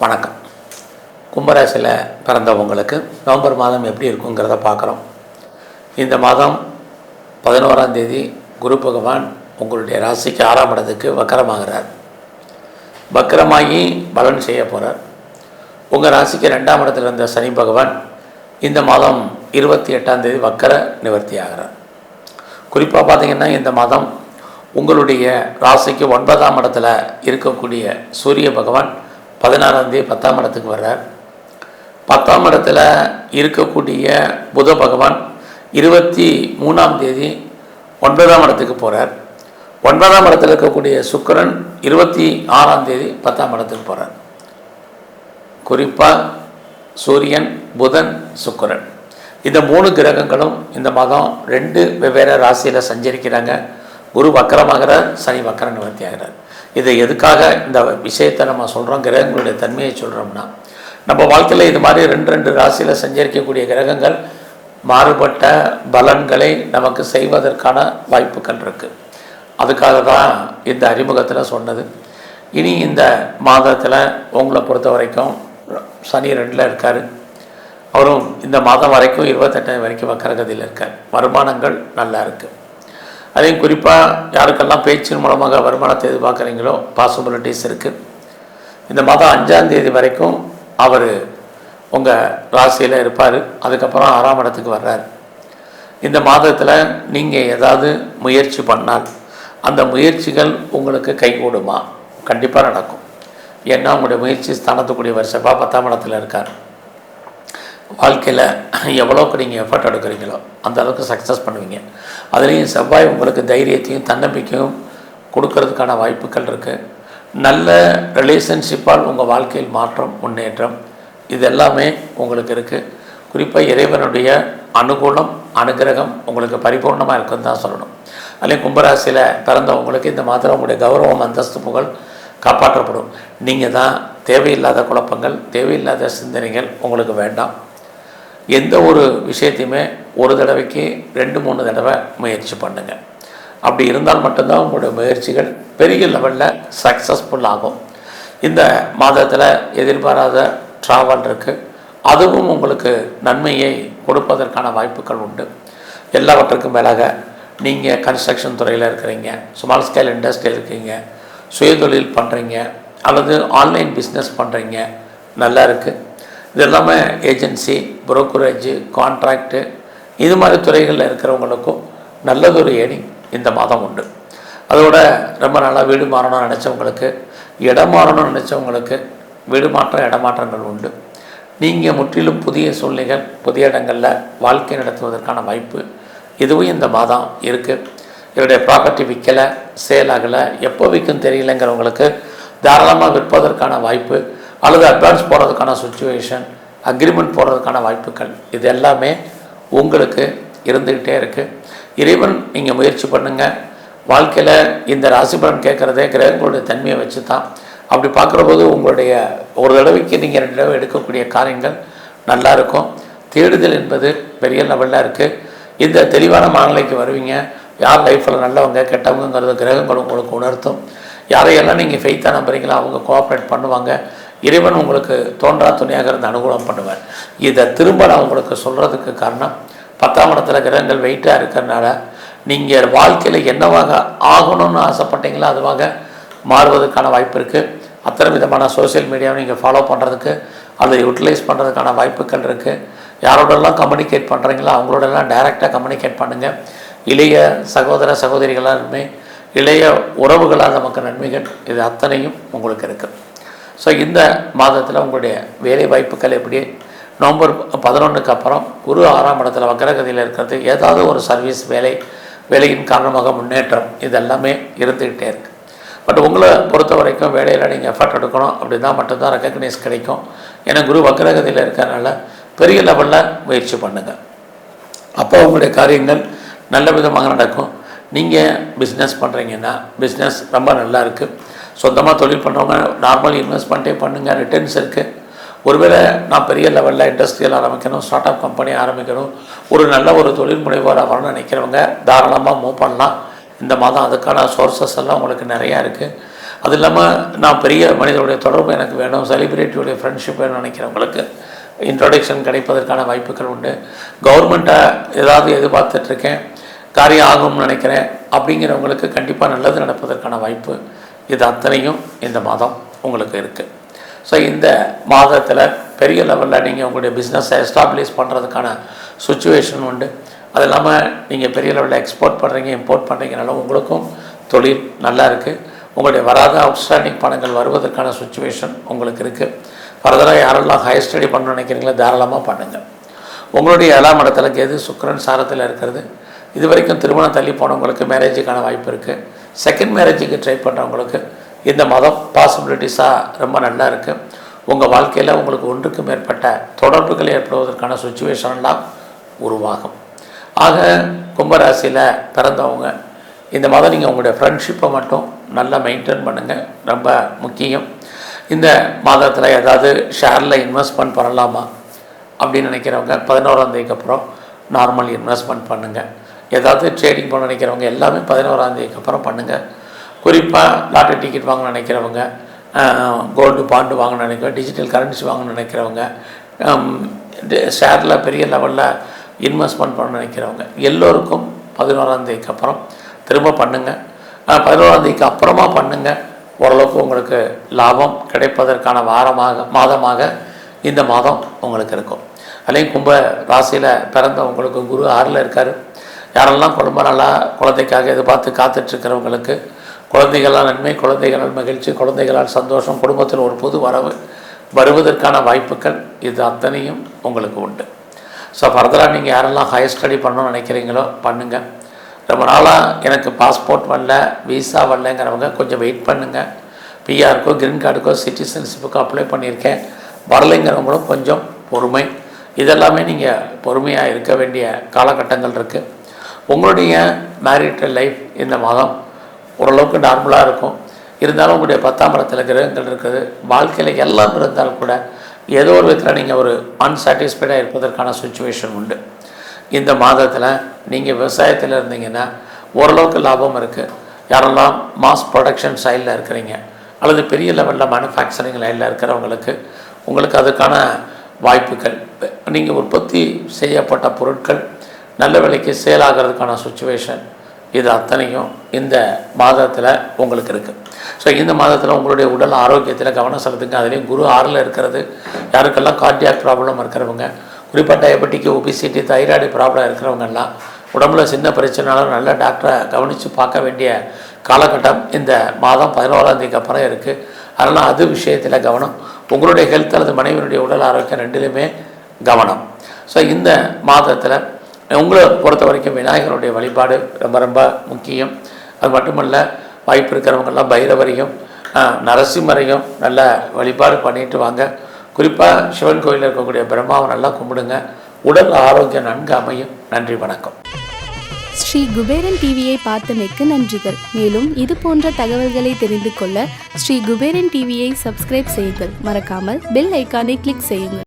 வணக்கம். கும்பராசியில் பிறந்தவங்களுக்கு நவம்பர் மாதம் எப்படி இருக்குங்கிறத பார்க்குறோம். இந்த மாதம் 11ஆம் தேதி குரு பகவான் உங்களுடைய ராசிக்கு 6ஆம் இடத்துக்கு வக்கரமாகிறார். வக்கரமாகி பலன் செய்ய போகிறார். உங்கள் ராசிக்கு 2ஆம் இடத்துல இருந்த சனி பகவான் இந்த மாதம் 28ஆம் தேதி வக்கர நிவர்த்தி ஆகிறார். குறிப்பாக பார்த்திங்கன்னா இந்த மாதம் உங்களுடைய ராசிக்கு 9ஆம் இடத்துல இருக்கக்கூடிய சூரிய பகவான் 16ஆம் தேதி 10ஆம் இடத்துக்கு வர்றார். 10ஆம் இடத்துல இருக்கக்கூடிய புத பகவான் 23ஆம் தேதி 9ஆம் இடத்துக்கு போகிறார். 9ஆம் இடத்துல இருக்கக்கூடிய சுக்கிரன் 26ஆம் தேதி 10ஆம் இடத்துக்கு போகிறார். குறிப்பாக சூரியன், புதன், சுக்கிரன் இந்த 3 கிரகங்களும் இந்த மாதம் 2 வெவ்வேறு ராசியில் சஞ்சரிக்கிறாங்க. குரு வக்கரமாகிறார், சனி வக்கர நிவர்த்தி ஆகிறார். இதை எதுக்காக இந்த விஷயத்தை நம்ம சொல்கிறோம், கிரகங்களுடைய தன்மையை சொல்கிறோம்னா, நம்ம வாழ்க்கையில் இது மாதிரி 2 ராசியில் சஞ்சரிக்கக்கூடிய கிரகங்கள் மாறுபட்ட பலன்களை நமக்கு செய்வதற்கான வாய்ப்புகள் இருக்குது. அதுக்காக தான் இந்த அறிமுகத்தில் சொன்னது. இனி இந்த மாதத்தில் உங்களை பொறுத்த வரைக்கும் சனி 2ல் இருக்கார். அவரும் இந்த மாதம் வரைக்கும் 28 வரைக்கும் வக்கரகதியில் இருக்கார். வருமானங்கள் நல்லா இருக்குது. அதையும் குறிப்பாக யாருக்கெல்லாம் பேச்சின் மூலமாக வருமானத்தை எதிர்பார்க்குறீங்களோ பாசிபிலிட்டிஸ் இருக்குது. இந்த மாதம் 5ஆம் தேதி வரைக்கும் அவர் உங்கள் ராசியில் இருப்பார். அதுக்கப்புறம் 6ஆம் இடத்துக்கு வர்றார். இந்த மாதத்தில் நீங்கள் ஏதாவது முயற்சி பண்ணால் அந்த முயற்சிகள் உங்களுக்கு கைகூடுமா? கண்டிப்பாக நடக்கும். ஏன்னா உங்களுடைய முயற்சி ஸ்தானத்துக்குரிய செவ்வாய் 10ஆம் இடத்துல இருக்கார். வாழ்க்கையில் எவ்வளோக்கு நீங்கள் எஃபர்ட் எடுக்கிறீங்களோ அந்த அளவுக்கு சக்ஸஸ் பண்ணுவீங்க. அதுலேயும் செவ்வாய் உங்களுக்கு தைரியத்தையும் தன்னம்பிக்கையும் கொடுக்கறதுக்கான வாய்ப்புகள் இருக்குது. நல்ல ரிலேஷன்ஷிப்பால் உங்கள் வாழ்க்கையில் மாற்றம், முன்னேற்றம் இது எல்லாமே உங்களுக்கு இருக்குது. குறிப்பாக இறைவனுடைய அனுகூலம், அனுகிரகம் உங்களுக்கு பரிபூர்ணமாக இருக்குன்னு தான் சொல்லணும். அதுலேயும் கும்பராசியில் பிறந்தவங்களுக்கு இந்த மாதம் உங்களுடைய கௌரவம், அந்தஸ்து, புகழ் காப்பாற்றப்படும். நீங்கள் தான் தேவையில்லாத குழப்பங்கள், தேவையில்லாத சிந்தனைகள் உங்களுக்கு வேண்டாம். எந்த ஒரு விஷயத்தையுமே ஒரு தடவைக்கு 2-3 தடவை முயற்சி பண்ணுங்கள். அப்படி இருந்தால் மட்டும்தான் உங்களுடைய முயற்சிகள் பெரிய லெவலில் சக்ஸஸ்ஃபுல் ஆகும். இந்த மாதத்தில் எதிர்பாராத ட்ராவல் இருக்குது. அதுவும் உங்களுக்கு நன்மையை கொடுப்பதற்கான வாய்ப்புகள் உண்டு. எல்லாவற்றுக்கும் மேலாக நீங்கள் கன்ஸ்ட்ரக்ஷன் துறையில் இருக்கிறீங்க, ஸ்மால் ஸ்கேல் இண்டஸ்ட்ரியில் இருக்கீங்க, சுயதொழில் பண்ணுறீங்க அல்லது ஆன்லைன் பிஸ்னஸ் பண்ணுறீங்க, நல்லா இருக்குது. இது எல்லாமே ஏஜென்சி, புரோக்கரேஜு, கான்ட்ராக்டு இது மாதிரி துறைகளில் இருக்கிறவங்களுக்கும் நல்லதொரு ஏர்னிங் இந்த மாதம் உண்டு. அதோட ரொம்ப நாளாக வீடு மாறணும்னு நினச்சவங்களுக்கு, இடம் மாறணும்னு நினச்சவங்களுக்கு வீடு மாற்றம், இடமாற்றங்கள் உண்டு. நீங்கள் முற்றிலும் புதிய சூழ்நிலைகள், புதிய இடங்களில் வாழ்க்கை நடத்துவதற்கான வாய்ப்பு இதுவும் இந்த மாதம் இருக்குது. என்னுடைய ப்ராப்பர்ட்டி விற்கலை, சேல் ஆகலை, எப்போ விற்கும் தெரியலைங்கிறவங்களுக்கு தாராளமாக விற்பதற்கான வாய்ப்பு அல்லது அட்வான்ஸ் போடுறதுக்கான சுச்சுவேஷன், அக்ரிமெண்ட் போடுறதுக்கான வாய்ப்புகள் இது எல்லாமே உங்களுக்கு இருந்துக்கிட்டே இருக்குது. இறைவன் நீங்கள் முயற்சி பண்ணுங்கள். வாழ்க்கையில் இந்த ராசி பலன் கேட்குறதே கிரகங்களுடைய தன்மையை வச்சு தான். அப்படி பார்க்குறபோது உங்களுடைய ஒரு தடவைக்கு நீங்கள் 2 தடவை எடுக்கக்கூடிய காரியங்கள் நல்லா இருக்கும். தேடுதல் என்பது பெரிய லெவலில் இருக்குது. இந்த தெளிவான மனநிலைக்கு வருவீங்க. யார் லைஃப்பில் நல்லவங்க கெட்டவங்கிறது கிரகங்கள் உங்களுக்கு உணர்த்தும். யாரையெல்லாம் நீங்கள் ஃபெய்த்தாக நம்புறீங்களோ அவங்க கோஆப்ரேட் பண்ணுவாங்க. இறைவன் உங்களுக்கு தோன்றா துணையாக இருந்து அனுகூலம் பண்ணுவார். இதை திரும்ப நான் உங்களுக்கு சொல்கிறதுக்கு காரணம் 10ஆம் இடத்துல கிரகங்கள் வெயிட்டாக இருக்கிறதுனால நீங்கள் வாழ்க்கையில் என்னவாக ஆகணும்னு ஆசைப்பட்டீங்களோ அதுவாக மாறுவதற்கான வாய்ப்பு இருக்குது. அத்தனை விதமான சோசியல் மீடியாவை நீங்கள் ஃபாலோ பண்ணுறதுக்கு அல்லது யூட்டிலைஸ் பண்ணுறதுக்கான வாய்ப்புகள் இருக்குது. யாரோடெல்லாம் கம்யூனிகேட் பண்ணுறீங்களோ அவங்களோடலாம் டைரெக்டாக கம்யூனிகேட் பண்ணுங்கள். இளைய சகோதர சகோதரிகளாலுமே இளைய உறவுகளால் நமக்கு நன்மைகள் இது அத்தனையும் உங்களுக்கு இருக்குது. ஸோ இந்த மாதத்தில் உங்களுடைய வேலை வாய்ப்புகள் எப்படி, நவம்பர் 11க்கு அப்புறம் குரு 6ஆம் இடத்துல வக்கரகதியில் இருக்கிறது, ஏதாவது ஒரு சர்வீஸ் வேலையின் காரணமாக முன்னேற்றம் இதெல்லாமே இருந்துக்கிட்டே இருக்குது. பட் உங்களை பொறுத்த வரைக்கும் வேலையில் நீங்கள் எஃபர்ட் எடுக்கணும். அப்படி தான் மட்டும்தான் ரெக்கக்னைஸ் கிடைக்கும். ஏன்னா குரு வக்கரகதியில் இருக்கிறதுனால பெரிய லெவலில் முயற்சி பண்ணுங்கள். அப்போ உங்களுடைய காரியங்கள் நல்ல விதமாக நடக்கும். நீங்கள் பிஸ்னஸ் பண்ணுறீங்கன்னா பிஸ்னஸ் ரொம்ப நல்லா இருக்குது. சொந்தமாக தொழில் பண்ணுறவங்க நார்மல் இன்வெஸ்ட்மெண்ட்டே பண்ணுங்கள், ரிட்டர்ன்ஸ் இருக்குது. ஒருவேளை நான் பெரிய லெவலில் இண்டஸ்ட்ரியல் ஆரம்பிக்கணும், ஸ்டார்ட் அப் கம்பெனி ஆரம்பிக்கணும், ஒரு நல்ல ஒரு தொழில் முனைவோராக வரணும்னு நினைக்கிறவங்க தாராளமாக மூவ் பண்ணலாம். இந்த மாதம் அதுக்கான சோர்சஸ் எல்லாம் உங்களுக்கு நிறையா இருக்குது. அது இல்லாமல் நான் பெரிய மனிதனுடைய தொடர்பு எனக்கு வேணும், செலிபிரிட்டியுடைய ஃப்ரெண்ட்ஷிப் வேணும்னு நினைக்கிறவங்களுக்கு இன்ட்ரொடக்ஷன் கிடைப்பதற்கான வாய்ப்புகள் உண்டு. கவர்மெண்ட்டை ஏதாவது எதிர்பார்த்துட்ருக்கேன், காரியம் ஆகும்னு நினைக்கிறேன் அப்படிங்கிறவங்களுக்கு கண்டிப்பாக நல்லது நடப்பதற்கான வாய்ப்பு இது அத்தனையும் இந்த மாதம் உங்களுக்கு இருக்குது. ஸோ இந்த மாதத்தில் பெரிய லெவலில் நீங்கள் உங்களுடைய பிஸ்னஸை எஸ்டாப்ளிஷ் பண்ணுறதுக்கான சுச்சுவேஷன் உண்டு. அது இல்லாமல் நீங்கள் பெரிய லெவலில் எக்ஸ்போர்ட் பண்ணுறீங்க, இம்போர்ட் பண்ணுறீங்கனால உங்களுக்கும் தொழில் நல்லா இருக்குது. உங்களுடைய வராத அவுட்ஸ்டாண்டிங் பணங்கள் வருவதற்கான சுச்சுவேஷன் உங்களுக்கு இருக்குது. ஃபர்தராக யாரெல்லாம் ஹையர் ஸ்டடி பண்ணணும்னு நினைக்கிறீங்களோ தாராளமாக பண்ணுங்கள். உங்களுடைய 7ஆம் இடத்துல கேது சுக்கிரன் சாரத்தில் இருக்கிறது. இது வரைக்கும் திருமணம் தள்ளி போனவங்களுக்கு மேரேஜுக்கான வாய்ப்பு இருக்குது. செகண்ட் மேரேஜுக்கு ட்ரை பண்ணுறவங்களுக்கு இந்த மாதம் பாசிபிலிட்டிஸாக ரொம்ப நல்லா இருக்குது. உங்கள் வாழ்க்கையில் உங்களுக்கு ஒன்றுக்கு மேற்பட்ட தொடர்புகள் ஏற்படுவதற்கான சுச்சுவேஷன்லாம் உருவாகும். ஆக கும்பராசியில் பிறந்தவங்க இந்த மாதம் நீங்கள் உங்களுடைய ஃப்ரெண்ட்ஷிப்பை மட்டும் நல்லா மெயின்டைன் பண்ணுங்கள், ரொம்ப முக்கியம். இந்த மாதத்தில் ஏதாவது ஷேரில் இன்வெஸ்ட்மெண்ட் பண்ணலாமா அப்படின்னு நினைக்கிறவங்க 11ஆம் தேதிக்கு அப்புறம் நார்மல் இன்வெஸ்ட்மெண்ட் பண்ணுங்கள். ஏதாவது ட்ரேடிங் பண்ண நினைக்கிறவங்க எல்லாமே 11ஆம் தேதிக்கு அப்புறம் பண்ணுங்கள். குறிப்பாக லாட்டரி டிக்கெட் வாங்க நினைக்கிறவங்க, கோல்டு பாண்டு வாங்க நினைக்கிறவங்க, டிஜிட்டல் கரன்சி வாங்க நினைக்கிறவங்க, ஷேரில் பெரிய லெவலில் இன்வெஸ்ட்மெண்ட் பண்ண நினைக்கிறவங்க எல்லோருக்கும் 11ஆம் தேதிக்கு அப்புறம் திரும்ப பண்ணுங்கள். 11ஆம் தேதிக்கு அப்புறமா பண்ணுங்கள். ஓரளவுக்கு உங்களுக்கு லாபம் கிடைப்பதற்கான மாதமாக இந்த மாதம் உங்களுக்கு இருக்கும். அதுலேயும் கும்ப ராசியில் பிறந்த உங்களுக்கு குரு 6ல் இருக்கார். யாரெல்லாம் குடும்ப நல்லா குழந்தைக்காக எதிர்பார்த்து காத்துட்ருக்கிறவங்களுக்கு குழந்தைகளால் நன்மை, குழந்தைகளால் மகிழ்ச்சி, குழந்தைகளால் சந்தோஷம், குடும்பத்தில் ஒரு புது வரவு வருவதற்கான வாய்ப்புகள் இது அத்தனையும் உங்களுக்கு உண்டு. ஸோ ஃபர்தராக நீங்கள் யாரெல்லாம் ஹையர் ஸ்டடி பண்ணணும்னு நினைக்கிறீங்களோ பண்ணுங்கள். ரொம்ப நாளாக எனக்கு பாஸ்போர்ட் வரல, விசா வரலங்கிறவங்க கொஞ்சம் வெயிட் பண்ணுங்கள். பிஆருக்கோ கிரீன் கார்டுக்கோ சிட்டிசன்ஷிப்புக்கோ அப்ளை பண்ணியிருக்கேன், வரலைங்கிறவங்களும் கொஞ்சம் பொறுமை. இதெல்லாமே நீங்கள் பொறுமையாக இருக்க வேண்டிய காலகட்டங்கள் இருக்குது. உங்களுடைய மேரிட்டல் லைஃப் இந்த மாதம் ஓரளவுக்கு நார்மலாக இருக்கும். இருந்தாலும் உங்களுடைய 10ஆம் இடத்துல கிரகங்கள் இருக்குது. வாழ்க்கையில் எல்லாம் இருந்தாலும் கூட ஏதோ ஒரு விதத்தில் நீங்கள் ஒரு அன்சாட்டிஸ்ஃபைடாக இருப்பதற்கான சுச்சுவேஷன் உண்டு. இந்த மாதத்தில் நீங்கள் விவசாயத்தில் இருந்தீங்கன்னா ஓரளவுக்கு லாபம் இருக்குது. யாரெல்லாம் மாஸ் ப்ரொடக்ஷன் சைடில் இருக்கிறீங்க அல்லது பெரிய லெவலில் மேனுஃபேக்சரிங் லைனில் இருக்கிறவங்களுக்கு உங்களுக்கு அதுக்கான வாய்ப்புகள், நீங்கள் உற்பத்தி செய்யப்பட்ட பொருட்கள் நல்ல விலைக்கு சேல் ஆகிறதுக்கான சுச்சுவேஷன் இது அத்தனையும் இந்த மாதத்தில் உங்களுக்கு இருக்குது. ஸோ இந்த மாதத்தில் உங்களுடைய உடல் ஆரோக்கியத்தில் கவனம் செலுத்துங்க. அதுலேயும் குரு 6ல் இருக்கிறது. யாருக்கெல்லாம் கார்டியாக் ப்ராப்ளம் இருக்கிறவங்க, குறிப்பாக டயபெட்டிக், ஒபிசிட்டி, தைராய்டு ப்ராப்ளம் இருக்கிறவங்கெல்லாம் உடம்புல சின்ன பிரச்சனைனாலும் நல்ல டாக்டரை கவனித்து பார்க்க வேண்டிய காலகட்டம் இந்த மாதம் 11ஆம் தேதிக்கு அப்புறம் இருக்குது. அதனால் அது விஷயத்தில் கவனம். உங்களுடைய ஹெல்த் அல்லது மனைவியுடைய உடல் ஆரோக்கியம் ரெண்டிலுமே கவனம். ஸோ இந்த மாதத்தில் உங்களை பொறுத்த வரைக்கும் விநாயகருடைய வழிபாடு ரொம்ப ரொம்ப முக்கியம். அது மட்டுமல்ல, வாய்ப்பு இருக்கிறவங்கெல்லாம் பைரவரையும் நரசிம்மரையும் நல்ல வழிபாடு பண்ணிட்டு வாங்க. குறிப்பாக சிவன் கோயிலில் இருக்கக்கூடிய பிரம்மாவை நல்லா கும்பிடுங்க. உடல் ஆரோக்கியம் நன்கு அமையும். நன்றி, வணக்கம். ஸ்ரீ குபேரன் டிவியை பார்த்தமைக்கு நன்றிகள். மேலும் இது போன்ற தகவல்களை தெரிந்து கொள்ள ஸ்ரீ குபேரன் டிவியை சப்ஸ்கிரைப் செய்யுங்கள். மறக்காமல் பெல் ஐக்கானை கிளிக் செய்யுங்கள்.